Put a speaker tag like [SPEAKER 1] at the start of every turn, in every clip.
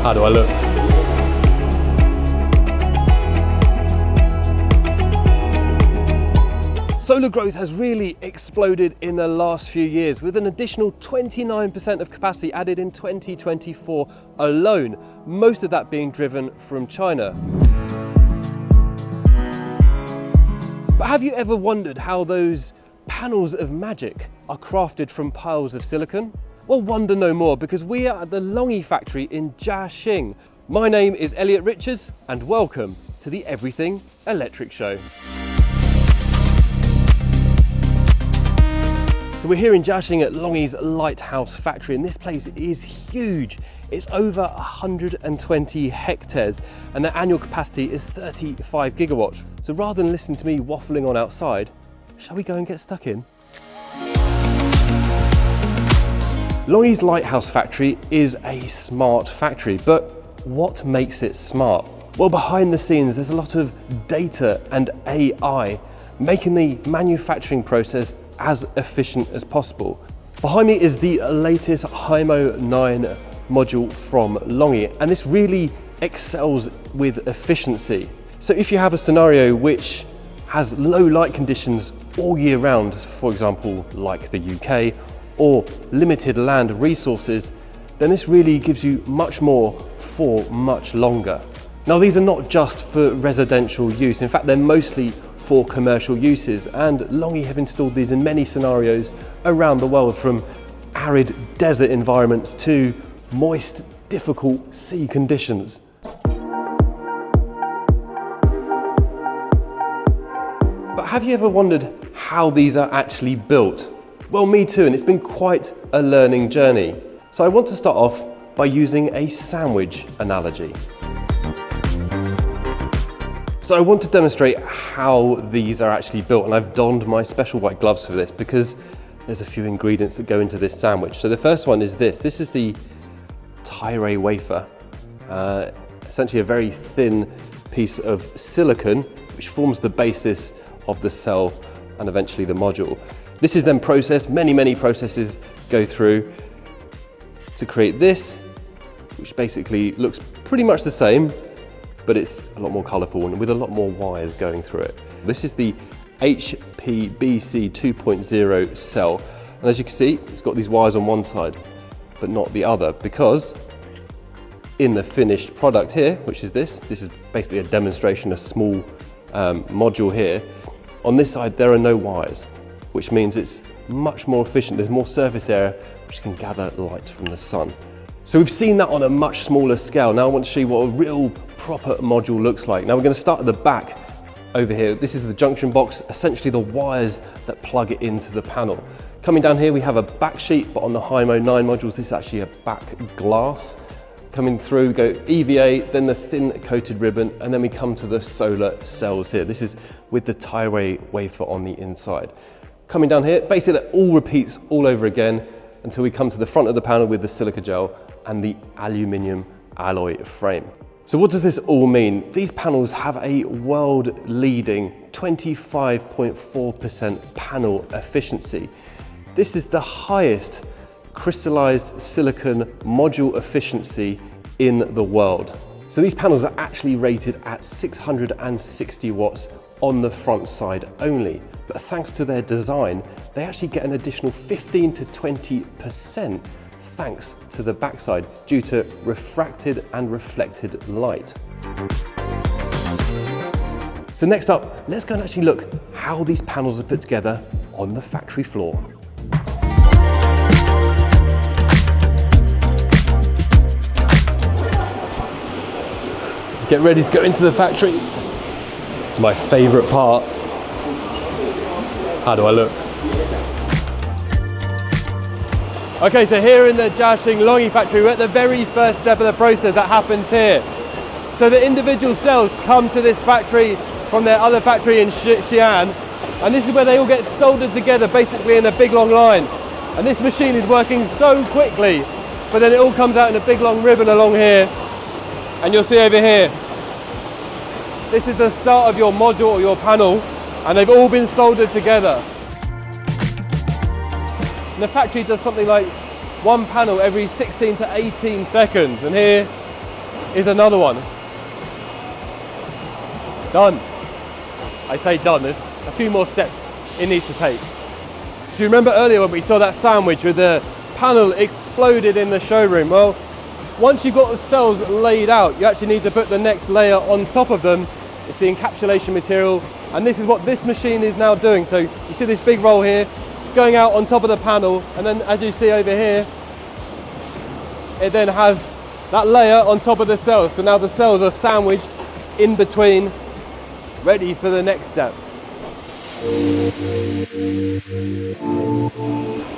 [SPEAKER 1] How do I look? Solar growth has really exploded in the last few years, with an additional 29% of capacity added in 2024 alone, most of that being driven from China. But have you ever wondered how those panels of magic are crafted from piles of silicon? Well, wonder no more, because we are at the LONGi factory in Jiaxing. My name is Elliot Richards, and welcome to the Everything Electric Show. So we're here in Jiaxing at LONGi's Lighthouse Factory, and this place is huge. It's over 120 hectares, and their annual capacity is 35 gigawatts. So rather than listen to me waffling on outside, shall we go and get stuck in? LONGi's Lighthouse Factory is a smart factory, but what makes it smart? Well, behind the scenes, there's a lot of data and AI, making the manufacturing process as efficient as possible. Behind me is the latest HPBC 9 module from LONGi, and this really excels with efficiency. So if you have a scenario which has low light conditions all year round, for example, like the UK, or limited land resources, then this really gives you much more for much longer. Now, these are not just for residential use. In fact, they're mostly for commercial uses, and LONGi have installed these in many scenarios around the world, from arid desert environments to moist, difficult sea conditions. But have you ever wondered how these are actually built? Well, me too, and it's been quite a learning journey. So I want to start off by using a sandwich analogy. So I want to demonstrate how these are actually built, and I've donned my special white gloves for this because there's a few ingredients that go into this sandwich. So the first one is this. This is the tire wafer, essentially a very thin piece of silicon which forms the basis of the cell and eventually the module. This is then processed, many processes go through to create this, which basically looks pretty much the same, but it's a lot more colourful and with a lot more wires going through it. This is the HPBC 2.0 cell, and as you can see, it's got these wires on one side, but not the other, because in the finished product here, which is this is basically a demonstration, a small module here. On this side, there are no wires, which means it's much more efficient. There's more surface area which can gather light from the sun. So we've seen that on a much smaller scale. Now I want to show you what a real proper module looks like. Now we're going to start at the back over here. This is the junction box, essentially the wires that plug it into the panel. Coming down here, we have a back sheet, but on the HPBC 9 modules, this is actually a back glass. Coming through, we go EVA, then the thin coated ribbon, and then we come to the solar cells here. This is with the tire wafer on the inside. Coming down here, basically it all repeats all over again until we come to the front of the panel with the silica gel and the aluminium alloy frame. So what does this all mean? These panels have a world-leading 25.4% panel efficiency. This is the highest crystallized silicon module efficiency in the world. So these panels are actually rated at 660 watts on the front side only, but thanks to their design, they actually get an additional 15 to 20% thanks to the backside due to refracted and reflected light. So next up, let's go and actually look how these panels are put together on the factory floor. Get ready to go into the factory. It's my favourite part. How do I look? Okay, so here in the Jiaxing LONGi factory, we're at the very first step of the process that happens here. So the individual cells come to this factory from their other factory in Xi'an, and this is where they all get soldered together basically in a big long line. And this machine is working so quickly, but then it all comes out in a big long ribbon along here, and you'll see over here, this is the start of your module or your panel, and they've all been soldered together. And the factory does something like one panel every 16 to 18 seconds, and here is another one. Done. I say done, there's a few more steps it needs to take. So you remember earlier when we saw that sandwich with the panel exploded in the showroom? Well, once you've got the cells laid out, you actually need to put the next layer on top of them. It's the encapsulation material, and this is what this machine is now doing. So you see this big roll here, going out on top of the panel, and then as you see over here, it then has that layer on top of the cells. So now the cells are sandwiched in between, ready for the next step.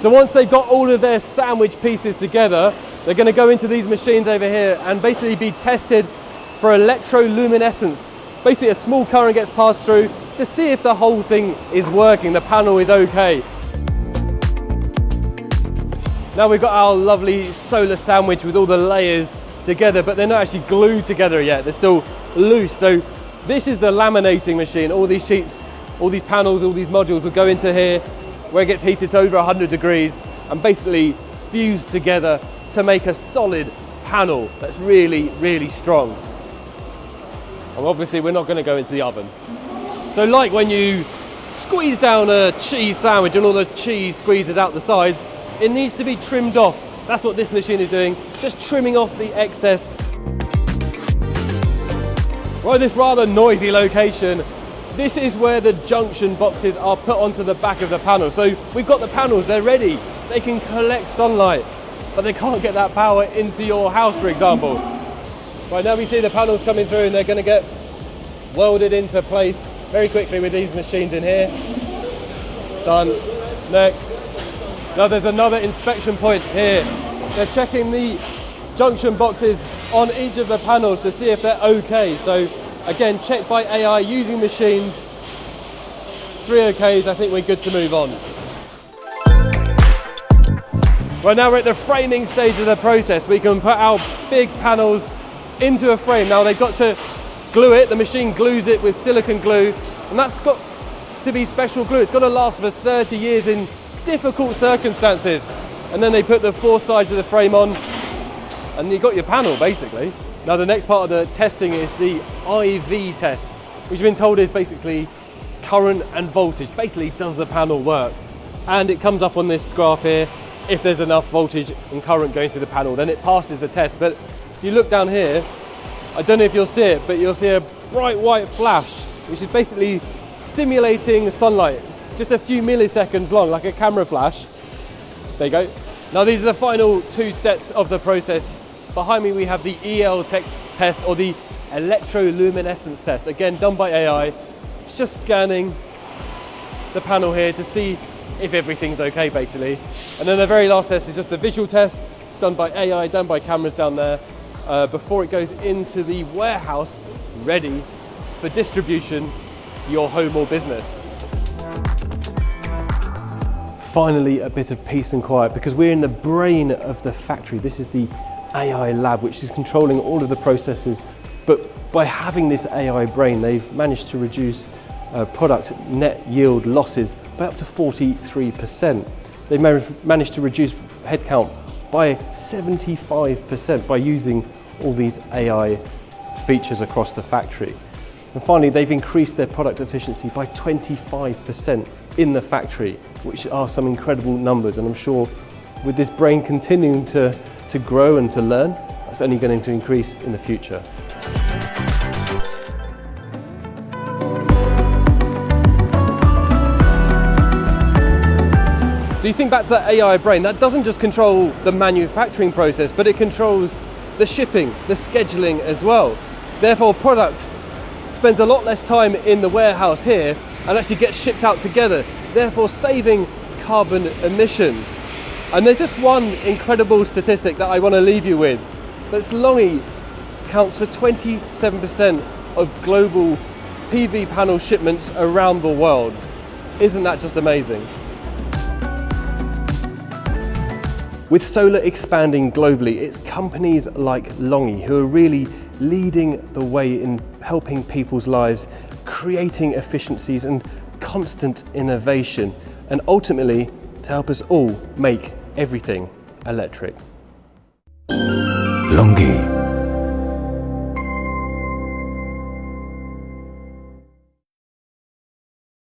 [SPEAKER 1] So once they've got all of their sandwich pieces together, they're going to go into these machines over here and basically be tested for electroluminescence. Basically a small current gets passed through to see if the whole thing is working, the panel is okay. Now we've got our lovely solar sandwich with all the layers together, but they're not actually glued together yet, they're still loose. So this is the laminating machine. All these sheets, all these panels, all these modules will go into here where it gets heated to over 100 degrees and basically fused together to make a solid panel that's really, really strong. And obviously we're not going to go into the oven. So like when you squeeze down a cheese sandwich and all the cheese squeezes out the sides, it needs to be trimmed off. That's what this machine is doing, just trimming off the excess. We're at this rather noisy location. This is where the junction boxes are put onto the back of the panel. So we've got the panels, they're ready. They can collect sunlight, but they can't get that power into your house, for example. Right now we see the panels coming through and they're going to get welded into place very quickly with these machines in here. Done. Next. Now there's another inspection point here. They're checking the junction boxes on each of the panels to see if they're okay. So again, checked by AI using machines. 3 okays, I think we're good to move on. Right now we're at the framing stage of the process. We can put our big panels into a frame. Now they've got to glue it, the machine glues it with silicone glue, and that's got to be special glue. It's got to last for 30 years in difficult circumstances. And then they put the 4 sides of the frame on, and you've got your panel basically. Now the next part of the testing is the IV test, which you've been told is basically current and voltage. Basically, does the panel work? And it comes up on this graph here. If there's enough voltage and current going through the panel, then it passes the test. But if you look down here, I don't know if you'll see it, but you'll see a bright white flash, which is basically simulating sunlight. It's just a few milliseconds long, like a camera flash. There you go. Now these are the final 2 steps of the process. Behind me we have the EL test, or the electroluminescence test, again done by AI. It's just scanning the panel here to see if everything's okay basically. And then the very last test is just the visual test. It's done by AI, done by cameras down there, before it goes into the warehouse, ready for distribution to your home or business. Finally, a bit of peace and quiet, because we're in the brain of the factory. This is the AI lab, which is controlling all of the processes. But by having this AI brain, they've managed to reduce product net yield losses by up to 43%. They managed to reduce headcount by 75% by using all these AI features across the factory. And finally, they've increased their product efficiency by 25% in the factory, which are some incredible numbers. And I'm sure with this brain continuing to grow and to learn, that's only going to increase in the future. So you think back to that AI brain, that doesn't just control the manufacturing process, but it controls the shipping, the scheduling as well. Therefore, product spends a lot less time in the warehouse here and actually gets shipped out together, therefore saving carbon emissions. And there's just one incredible statistic that I want to leave you with. That's LONGi counts for 27% of global PV panel shipments around the world. Isn't that just amazing? With solar expanding globally, it's companies like LONGi who are really leading the way in helping people's lives, creating efficiencies and constant innovation, and ultimately to help us all make everything electric.
[SPEAKER 2] LONGi.